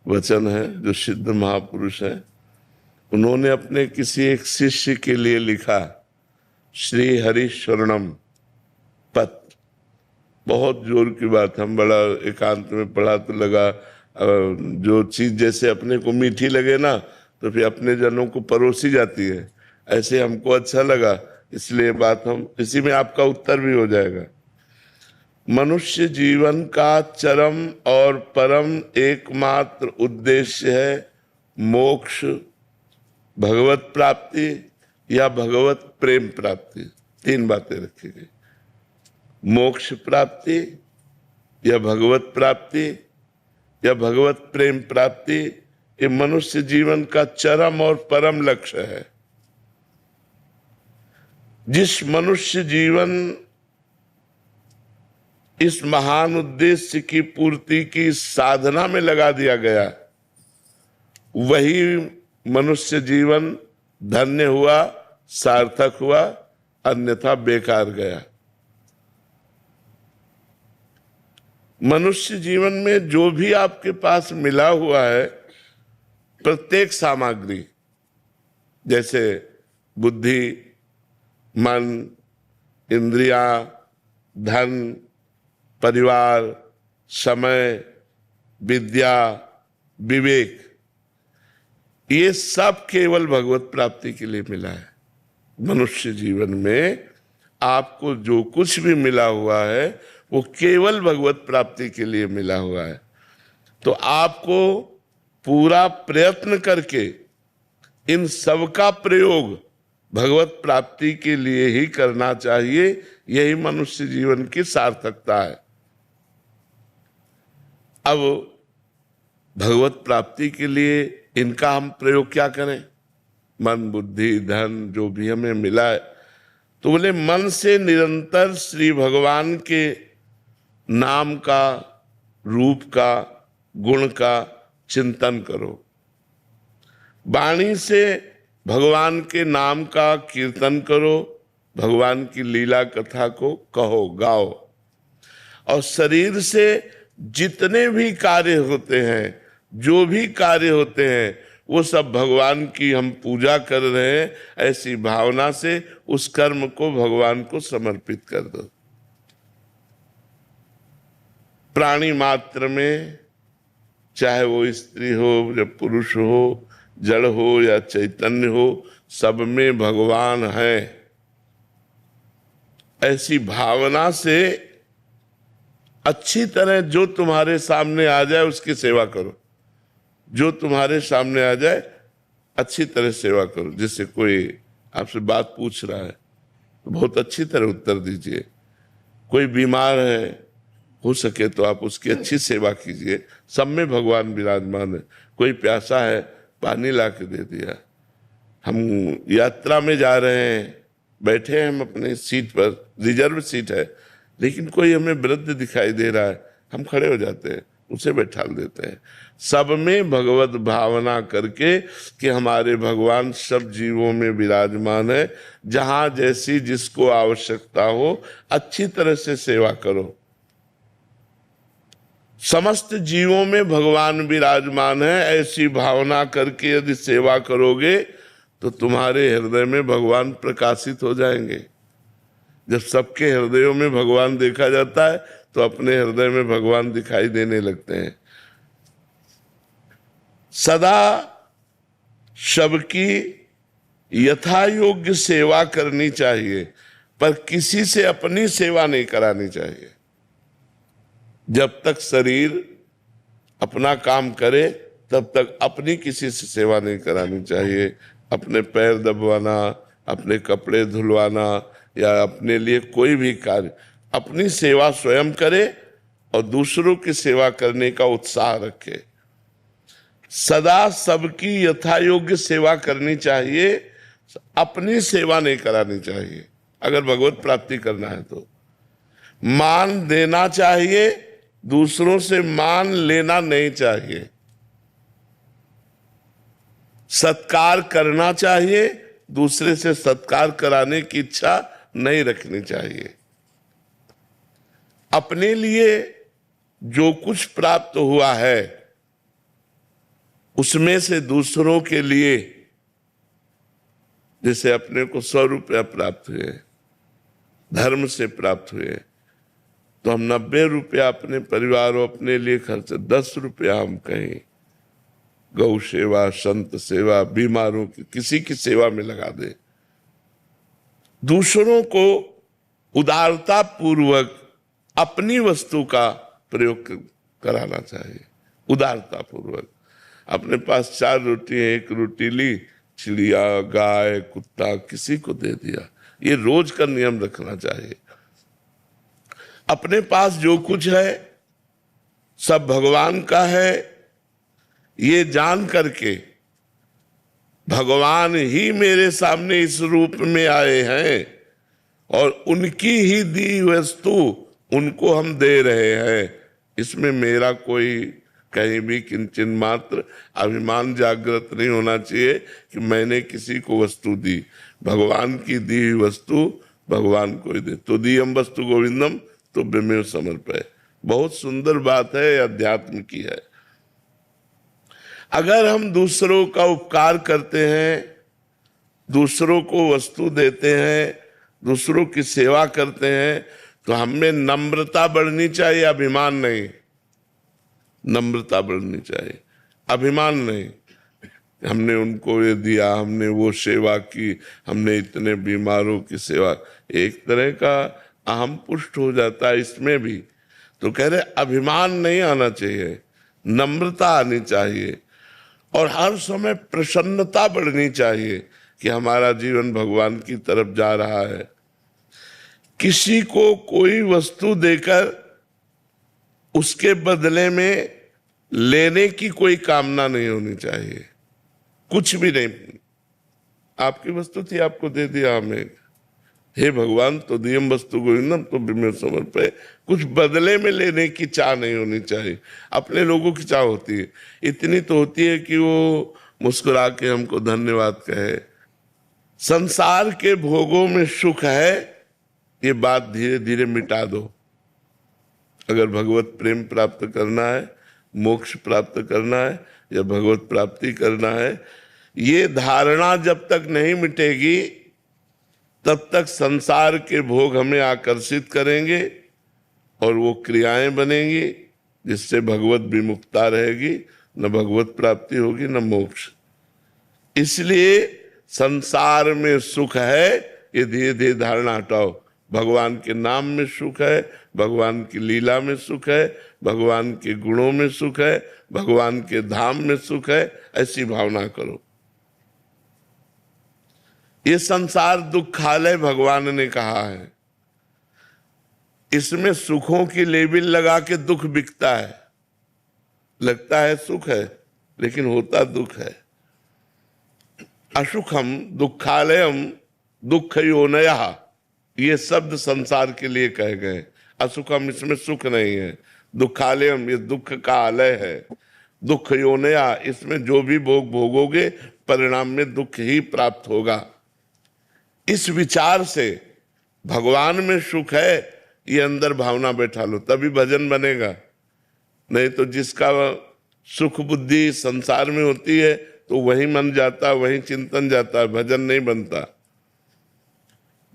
वचन है जो सिद्ध महापुरुष है, उन्होंने अपने किसी एक शिष्य के लिए लिखा, श्री हरि शरणम पत्र। बहुत जोर की बात, हम बड़ा एकांत में पढ़ा तो लगा जो चीज जैसे अपने को मीठी लगे ना तो फिर अपने जनों को परोसी जाती है, ऐसे हमको अच्छा लगा, इसलिए बात हम इसी में आपका उत्तर भी हो जाएगा। मनुष्य जीवन का चरम और परम एकमात्र उद्देश्य है मोक्ष, भगवत प्राप्ति या भगवत प्रेम प्राप्ति। तीन बातें रखी गई, मोक्ष प्राप्ति या भगवत प्राप्ति या भगवत प्रेम प्राप्ति। ये मनुष्य जीवन का चरम और परम लक्ष्य है। जिस मनुष्य जीवन इस महान उद्देश्य की पूर्ति की साधना में लगा दिया गया, वही मनुष्य जीवन धन्य हुआ, सार्थक हुआ, अन्यथा बेकार गया। मनुष्य जीवन में जो भी आपके पास मिला हुआ है, प्रत्येक सामग्री जैसे बुद्धि, मन, इंद्रियां, धन, परिवार, समय, विद्या, विवेक, ये सब केवल भगवत प्राप्ति के लिए मिला है। मनुष्य जीवन में आपको जो कुछ भी मिला हुआ है वो केवल भगवत प्राप्ति के लिए मिला हुआ है। तो आपको पूरा प्रयत्न करके इन सब का प्रयोग भगवत प्राप्ति के लिए ही करना चाहिए। यही मनुष्य जीवन की सार्थकता है। अब भगवत प्राप्ति के लिए इनका हम प्रयोग क्या करें? मन, बुद्धि, धन जो भी हमें मिला है, तो बोले मन से निरंतर श्री भगवान के नाम का, रूप का, गुण का चिंतन करो। वाणी से भगवान के नाम का कीर्तन करो, भगवान की लीला कथा को कहो, गाओ। और शरीर से जितने भी कार्य होते हैं, जो भी कार्य होते हैं, वो सब भगवान की हम पूजा कर रहे हैं, ऐसी भावना से उस कर्म को भगवान को समर्पित कर दो। प्राणी मात्र में, चाहे वो स्त्री हो या पुरुष हो, जड़ हो या चैतन्य हो, सब में भगवान है। ऐसी भावना से अच्छी तरह जो तुम्हारे सामने आ जाए उसकी सेवा करो। जो तुम्हारे सामने आ जाए अच्छी तरह सेवा करो। जैसे कोई आपसे बात पूछ रहा है तो बहुत अच्छी तरह उत्तर दीजिए। कोई बीमार है, हो सके तो आप उसकी अच्छी सेवा कीजिए। सब में भगवान विराजमान है। कोई प्यासा है, पानी ला के दे दिया। हम यात्रा में जा रहे हैं, बैठे हैं हम अपने सीट पर, रिजर्व सीट है, लेकिन कोई हमें वृद्ध दिखाई दे रहा है, हम खड़े हो जाते हैं, उसे बैठा देते हैं। सब में भगवत भावना करके कि हमारे भगवान सब जीवों में विराजमान है। जहां जैसी जिसको आवश्यकता हो अच्छी तरह से सेवा करो। समस्त जीवों में भगवान विराजमान है, ऐसी भावना करके यदि सेवा करोगे तो तुम्हारे हृदय में भगवान प्रकाशित हो जाएंगे। जब सबके हृदयों में भगवान देखा जाता है तो अपने हृदय में भगवान दिखाई देने लगते हैं। सदा सबकी यथा योग्य सेवा करनी चाहिए, पर किसी से अपनी सेवा नहीं करानी चाहिए। जब तक शरीर अपना काम करे तब तक अपनी किसी से सेवा नहीं करानी चाहिए। अपने पैर दबवाना, अपने कपड़े धुलवाना या अपने लिए कोई भी कार्य, अपनी सेवा स्वयं करे और दूसरों की सेवा करने का उत्साह रखे। सदा सबकी यथा योग्य सेवा करनी चाहिए, अपनी सेवा नहीं करानी चाहिए। अगर भगवत प्राप्ति करना है तो मान देना चाहिए, दूसरों से मान लेना नहीं चाहिए। सत्कार करना चाहिए, दूसरे से सत्कार कराने की इच्छा नहीं रखनी चाहिए। अपने लिए जो कुछ प्राप्त हुआ है उसमें से दूसरों के लिए, जैसे अपने को 100 रुपया प्राप्त हुए, धर्म से प्राप्त हुए, तो हम 90 रुपया अपने परिवार और अपने लिए खर्च, 10 रुपया हम कहीं गौ सेवा, संत सेवा, बीमारों की किसी की सेवा में लगा दे। दूसरों को उदारता पूर्वक अपनी वस्तु का प्रयोग कराना चाहिए। उदारता पूर्वक अपने पास 4 रोटी है, 1 रोटी ली, चिड़िया, गाय, कुत्ता किसी को दे दिया, ये रोज का नियम रखना चाहिए। अपने पास जो कुछ है सब भगवान का है, ये जान करके भगवान ही मेरे सामने इस रूप में आए हैं और उनकी ही दी वस्तु उनको हम दे रहे हैं, इसमें मेरा कोई कहीं भी किंचन मात्र अभिमान जागृत नहीं होना चाहिए कि मैंने किसी को वस्तु दी। भगवान की दी हुई वस्तु भगवान को ही दे। तो दीयम वस्तु गोविंदम तो बिमेव समर्पय। बहुत सुंदर बात है, अध्यात्म की है। अगर हम दूसरों का उपकार करते हैं, दूसरों को वस्तु देते हैं, दूसरों की सेवा करते हैं, तो हमें नम्रता बढ़नी चाहिए, अभिमान नहीं। नम्रता बढ़नी चाहिए, अभिमान नहीं। हमने उनको ये दिया, हमने वो सेवा की, हमने इतने बीमारों की सेवा, एक तरह का अहम पुष्ट हो जाता है इसमें भी। तो कह रहे अभिमान नहीं आना चाहिए, नम्रता आनी चाहिए और हर समय प्रसन्नता बढ़नी चाहिए कि हमारा जीवन भगवान की तरफ जा रहा है। किसी को कोई वस्तु देकर उसके बदले में लेने की कोई कामना नहीं होनी चाहिए, कुछ भी नहीं। आपकी वस्तु थी, आपको दे दिया हमें, हे भगवान तो दियम वस्तु गोविंदम तो बिमेव समर्पय। कुछ बदले में लेने की चाह नहीं होनी चाहिए। अपने लोगों की चाह होती है, इतनी तो होती है कि वो मुस्कुरा के हमको धन्यवाद कहे। संसार के भोगों में सुख है, ये बात धीरे धीरे मिटा दो। अगर भगवत प्रेम प्राप्त करना है, मोक्ष प्राप्त करना है या भगवत प्राप्ति करना है, ये धारणा जब तक नहीं मिटेगी तब तक संसार के भोग हमें आकर्षित करेंगे और वो क्रियाएं बनेंगी जिससे भगवत विमुक्ता रहेगी, न भगवत प्राप्ति होगी न मोक्ष। इसलिए संसार में सुख है, ये धीरे धीरे धारणा हटाओ। भगवान के नाम में सुख है, भगवान की लीला में सुख है, भगवान के गुणों में सुख है, भगवान के धाम में सुख है, ऐसी भावना करो। ये संसार दुखालय भगवान ने कहा है, इसमें सुखों की लेबिल लगा के दुख बिकता है। लगता है सुख है लेकिन होता दुख है। असुखम दुखालयम दुख योनयः, ये शब्द संसार के लिए कहे गए। असुखम, इसमें सुख नहीं है। दुखालयम, ये दुख का आलय है। दुख योनया, इसमें जो भी भोग भोगोगे परिणाम में दुख ही प्राप्त होगा। इस विचार से भगवान में सुख है, ये अंदर भावना बैठा लो, तभी भजन बनेगा। नहीं तो जिसका सुख बुद्धि संसार में होती है तो वही मन जाता, वही चिंतन जाता, भजन नहीं बनता।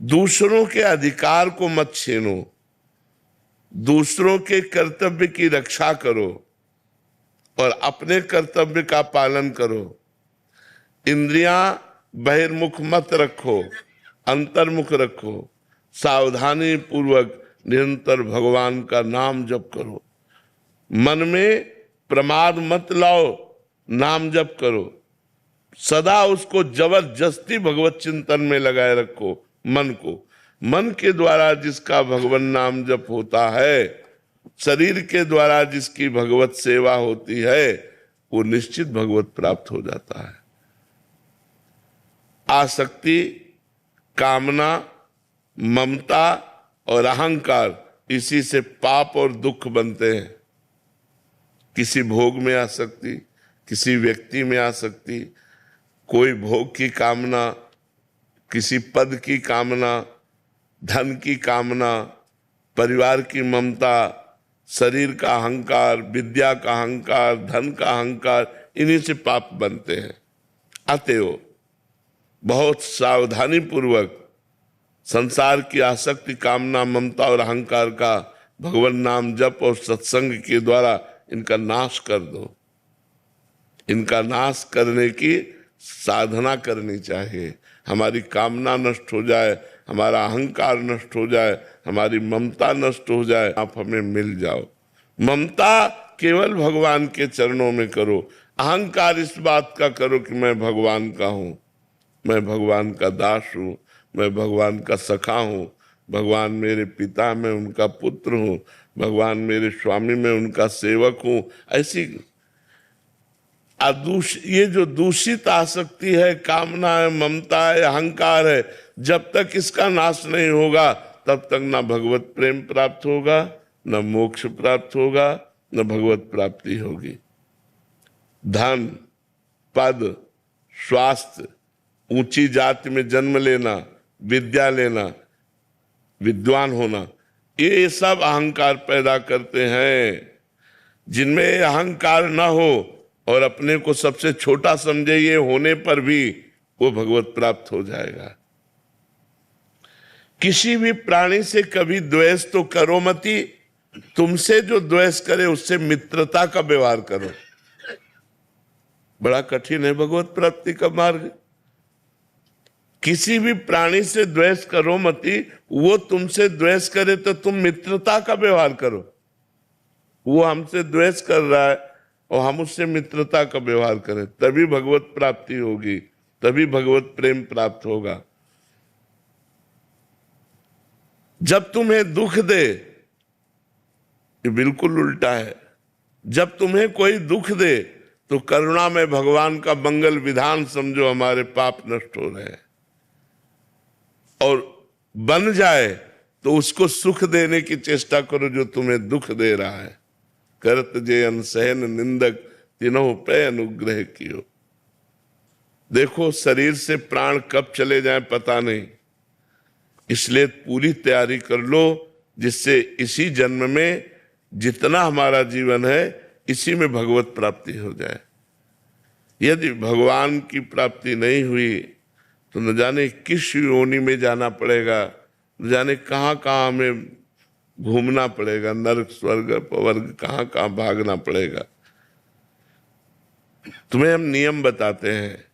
दूसरों के अधिकार को मत छीनो, दूसरों के कर्तव्य की रक्षा करो और अपने कर्तव्य का पालन करो। इंद्रियां बहिर्मुख मत रखो, अंतर्मुख रखो। सावधानी पूर्वक निरंतर भगवान का नाम जप करो। मन में प्रमाद मत लाओ, नाम जप करो। सदा उसको जबरदस्ती भगवत चिंतन में लगाए रखो मन को। मन के द्वारा जिसका भगवान नाम जप होता है, शरीर के द्वारा जिसकी भगवत सेवा होती है, वो निश्चित भगवत प्राप्त हो जाता है। आसक्ति, कामना, ममता और अहंकार, इसी से पाप और दुख बनते हैं। किसी भोग में आसक्ति, किसी व्यक्ति में आसक्ति, कोई भोग की कामना, किसी पद की कामना, धन की कामना, परिवार की ममता, शरीर का अहंकार, विद्या का अहंकार, धन का अहंकार, इन्हीं से पाप बनते हैं। अतएव बहुत सावधानी पूर्वक संसार की आसक्ति, कामना, ममता और अहंकार का भगवान नाम जप और सत्संग के द्वारा इनका नाश कर दो। इनका नाश करने की साधना करनी चाहिए। हमारी कामना नष्ट हो जाए, हमारा अहंकार नष्ट हो जाए, हमारी ममता नष्ट हो जाए, आप हमें मिल जाओ। ममता केवल भगवान के चरणों में करो। अहंकार इस बात का करो कि मैं भगवान का हूं, मैं भगवान का दास हूं, मैं भगवान का सखा हूं, भगवान मेरे पिता, मैं उनका पुत्र हूं, भगवान मेरे स्वामी, मैं उनका सेवक हूं। ऐसी ये जो दूषित आसक्ति है, कामना है, ममता है, अहंकार है, जब तक इसका नाश नहीं होगा तब तक ना भगवत प्रेम प्राप्त होगा, न मोक्ष प्राप्त होगा, न भगवत प्राप्ति होगी। धन, पद, स्वास्थ्य, ऊंची जाति में जन्म लेना, विद्या लेना, विद्वान होना, ये सब अहंकार पैदा करते हैं। जिनमें अहंकार न हो और अपने को सबसे छोटा समझे, ये होने पर भी वो भगवत प्राप्त हो जाएगा। किसी भी प्राणी से कभी द्वेष तो करो मती, तुमसे जो द्वेष करे उससे मित्रता का व्यवहार करो। बड़ा कठिन है भगवत प्राप्ति का मार्ग। किसी भी प्राणी से द्वेष करो मती, वो तुमसे द्वेष करे तो तुम मित्रता का व्यवहार करो। वो हमसे द्वेष कर रहा है और हम उससे मित्रता का व्यवहार करें, तभी भगवत प्राप्ति होगी, तभी भगवत प्रेम प्राप्त होगा। जब तुम्हें दुख दे, ये बिल्कुल उल्टा है। जब तुम्हें कोई दुख दे तो करुणा में भगवान का मंगल विधान समझो, हमारे पाप नष्ट हो रहे हैं। और बन जाए तो उसको सुख देने की चेष्टा करो जो तुम्हें दुख दे रहा है। करत जे अनसहन निंदक तीनों पे अनुग्रह कियो। देखो शरीर से प्राण कब चले जाए पता नहीं, इसलिए पूरी तैयारी कर लो जिससे इसी जन्म में जितना हमारा जीवन है इसी में भगवत प्राप्ति हो जाए। यदि भगवान की प्राप्ति नहीं हुई तो न जाने किस योनि में जाना पड़ेगा, न जाने कहाँ कहाँ हमें घूमना पड़ेगा, नरक स्वर्ग अपवर्ग कहाँ कहाँ भागना पड़ेगा। तुम्हें हम नियम बताते हैं,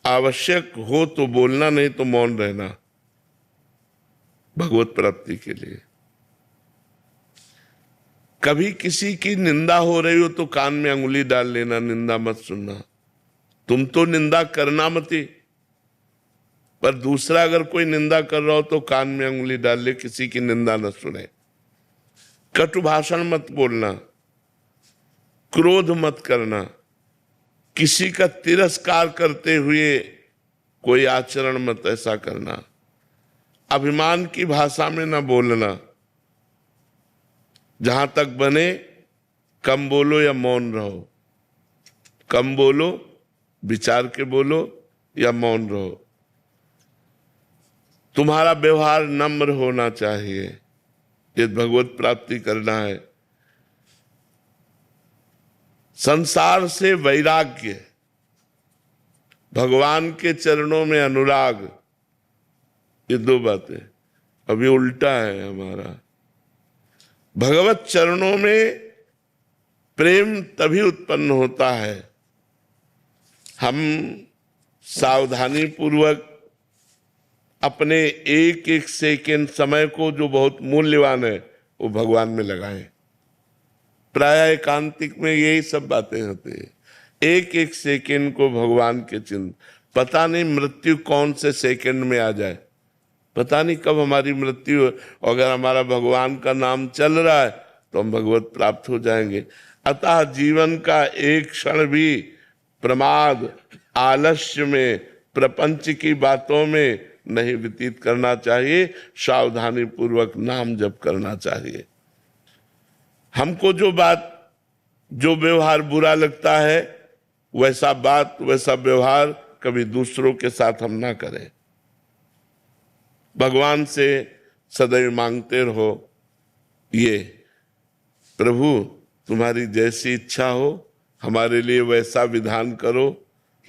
आवश्यक हो तो बोलना, नहीं तो मौन रहना भगवत प्राप्ति के लिए। कभी किसी की निंदा हो रही हो तो कान में अंगुली डाल लेना, निंदा मत सुनना। तुम तो निंदा करना मती, पर दूसरा अगर कोई निंदा कर रहा हो तो कान में अंगुली डाल ले, किसी की निंदा न सुने। कटु भाषण मत बोलना, क्रोध मत करना, किसी का तिरस्कार करते हुए कोई आचरण मत ऐसा करना, अभिमान की भाषा में न बोलना। जहां तक बने कम बोलो या मौन रहो, कम बोलो, विचार के बोलो या मौन रहो। तुम्हारा व्यवहार नम्र होना चाहिए, ये भगवत प्राप्ति करना है। संसार से वैराग्य, भगवान के चरणों में अनुराग, ये दो बातें। अभी उल्टा है हमारा। भगवत चरणों में प्रेम तभी उत्पन्न होता है हम सावधानी पूर्वक अपने एक एक सेकेंड समय को, जो बहुत मूल्यवान है, वो भगवान में लगाएं। प्राय एकांतिक में यही सब बातें होती है। एक एक सेकेंड को भगवान के चिंतन। पता नहीं मृत्यु कौन से सेकेंड में आ जाए, पता नहीं कब हमारी मृत्यु। अगर हमारा भगवान का नाम चल रहा है तो हम भगवत प्राप्त हो जाएंगे। अतः जीवन का एक क्षण भी प्रमाद, आलस्य में, प्रपंच की बातों में नहीं व्यतीत करना चाहिए। सावधानी पूर्वक नाम जप करना चाहिए। हमको जो बात, जो व्यवहार बुरा लगता है, वैसा बात, वैसा व्यवहार कभी दूसरों के साथ हम ना करें। भगवान से सदैव मांगते रहो, ये प्रभु तुम्हारी जैसी इच्छा हो हमारे लिए वैसा विधान करो,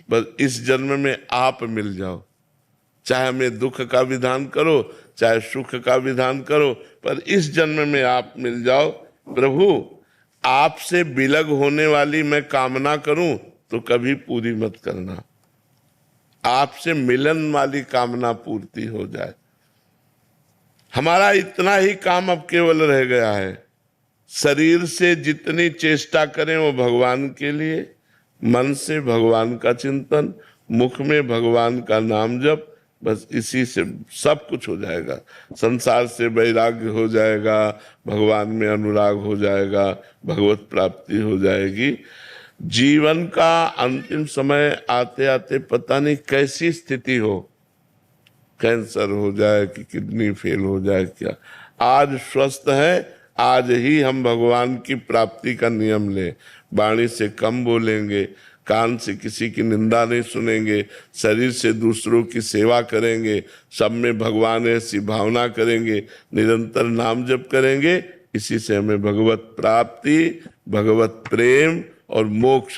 बस इस जन्म में आप मिल जाओ। चाहे हमें दुख का विधान करो, चाहे सुख का विधान करो, पर इस जन्म में आप मिल जाओ। प्रभु, आपसे विलग होने वाली मैं कामना करूं तो कभी पूरी मत करना, आपसे मिलन वाली कामना पूर्ति हो जाए। हमारा इतना ही काम अब केवल रह गया है, शरीर से जितनी चेष्टा करें वो भगवान के लिए, मन से भगवान का चिंतन, मुख में भगवान का नाम जप, बस इसी से सब कुछ हो जाएगा। संसार से वैराग्य हो जाएगा, भगवान में अनुराग हो जाएगा, भगवत प्राप्ति हो जाएगी। जीवन का अंतिम समय आते आते पता नहीं कैसी स्थिति हो, कैंसर हो जाए कि किडनी फेल हो जाए, क्या आज स्वस्थ है, आज ही हम भगवान की प्राप्ति का नियम लें। वाणी से कम बोलेंगे, कान से किसी की निंदा नहीं सुनेंगे, शरीर से दूसरों की सेवा करेंगे, सब में भगवान ऐसी भावना करेंगे, निरंतर नाम जप करेंगे। इसी से हमें भगवत प्राप्ति, भगवत प्रेम और मोक्ष